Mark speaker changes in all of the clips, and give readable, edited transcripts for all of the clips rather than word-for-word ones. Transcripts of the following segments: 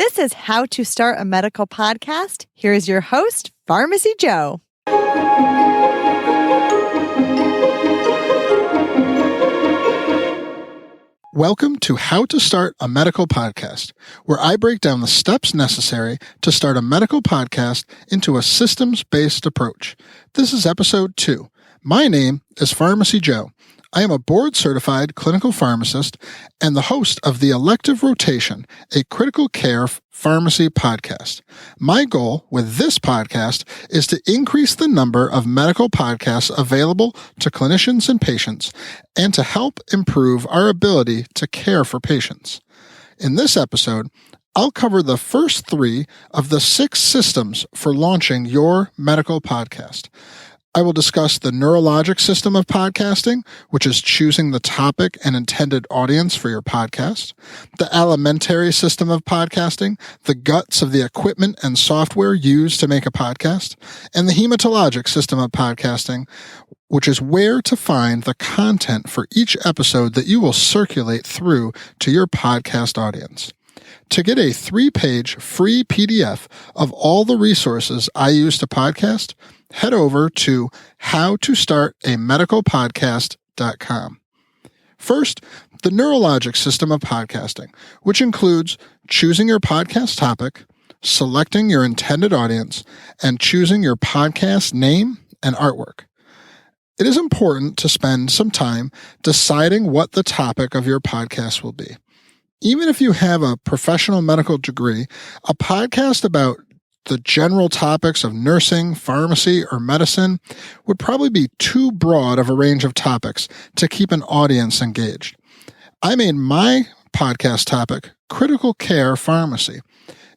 Speaker 1: This is How to Start a Medical Podcast. Here is your host, Pharmacy Joe.
Speaker 2: Welcome to How to Start a Medical Podcast, where I break down the steps necessary to start a medical podcast into a systems-based approach. This is episode 2. My name is Pharmacy Joe. I am a board-certified clinical pharmacist and the host of the Elective Rotation, a critical care pharmacy podcast. My goal with this podcast is to increase the number of medical podcasts available to clinicians and patients and to help improve our ability to care for patients. In this episode, I'll cover the first 3 of the 6 systems for launching your medical podcast. I will discuss the neurologic system of podcasting, which is choosing the topic and intended audience for your podcast, the alimentary system of podcasting, the guts of the equipment and software used to make a podcast, and the hematologic system of podcasting, which is where to find the content for each episode that you will circulate through to your podcast audience. To get a 3-page free PDF of all the resources I use to podcast, head over to howtostartamedicalpodcast.com. First, the neurologic system of podcasting, which includes choosing your podcast topic, selecting your intended audience, and choosing your podcast name and artwork. It is important to spend some time deciding what the topic of your podcast will be. Even if you have a professional medical degree, a podcast about the general topics of nursing, pharmacy, or medicine would probably be too broad of a range of topics to keep an audience engaged. I made my podcast topic critical care pharmacy.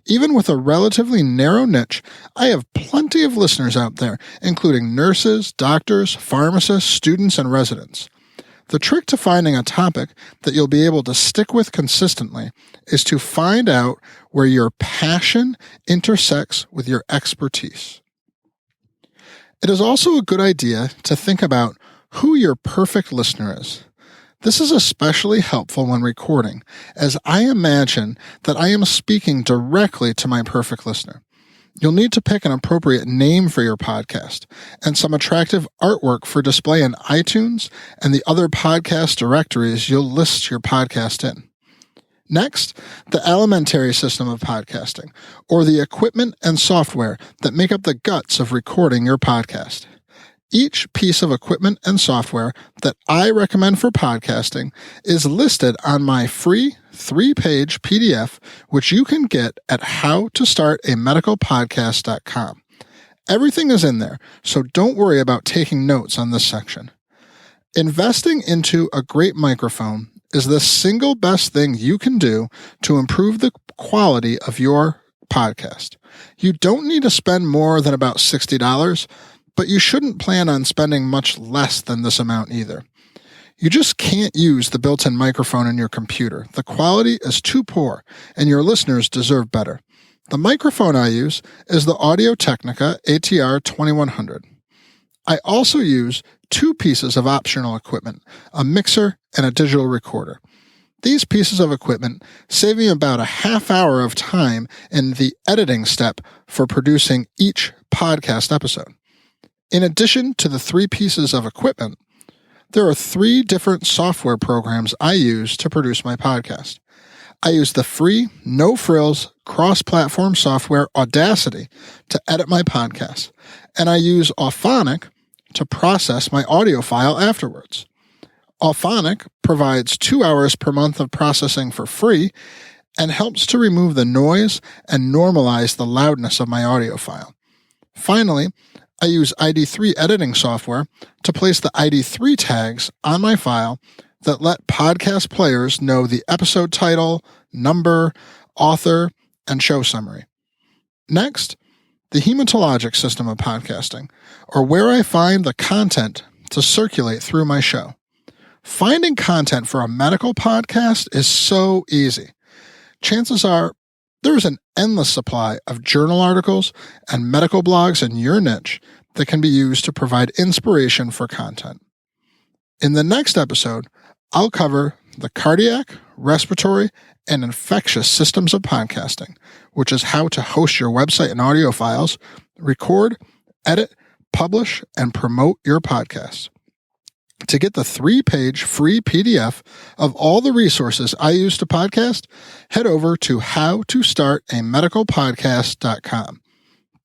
Speaker 2: Even with a relatively narrow niche, I have plenty of listeners out there, including nurses, doctors, pharmacists, students, and residents. The trick to finding a topic that you'll be able to stick with consistently is to find out where your passion intersects with your expertise. It is also a good idea to think about who your perfect listener is. This is especially helpful when recording, as I imagine that I am speaking directly to my perfect listener. You'll need to pick an appropriate name for your podcast and some attractive artwork for display in iTunes and the other podcast directories you'll list your podcast in. Next, the alimentary system of podcasting, or the equipment and software that make up the guts of recording your podcast. Each piece of equipment and software that I recommend for podcasting is listed on my free 3-page PDF, which you can get at howtostartamedicalpodcast.com. Everything is in there, so don't worry about taking notes on this section. Investing into a great microphone is the single best thing you can do to improve the quality of your podcast. You don't need to spend more than about $60, but you shouldn't plan on spending much less than this amount either. You just can't use the built-in microphone in your computer. The quality is too poor, and your listeners deserve better. The microphone I use is the Audio-Technica ATR 2100. I also use 2 pieces of optional equipment, a mixer and a digital recorder. These pieces of equipment save me about a half hour of time in the editing step for producing each podcast episode. In addition to the 3 pieces of equipment, there are 3 different software programs I use to produce my podcast. I use the free, no-frills, cross-platform software Audacity to edit my podcast, and I use Auphonic to process my audio file afterwards. Auphonic provides 2 hours per month of processing for free and helps to remove the noise and normalize the loudness of my audio file. Finally, I use ID3 editing software to place the ID3 tags on my file that let podcast players know the episode title, number, author, and show summary. Next, the hematologic system of podcasting, or where I find the content to circulate through my show. Finding content for a medical podcast is so easy. Chances are there's an endless supply of journal articles and medical blogs in your niche that can be used to provide inspiration for content. In the next episode, I'll cover the cardiac, respiratory, and infectious systems of podcasting, which is how to host your website and audio files, record, edit, publish, and promote your podcast. To get the 3-page free PDF of all the resources I use to podcast, head over to howtostartamedicalpodcast.com.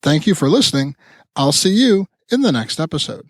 Speaker 2: Thank you for listening. I'll see you in the next episode.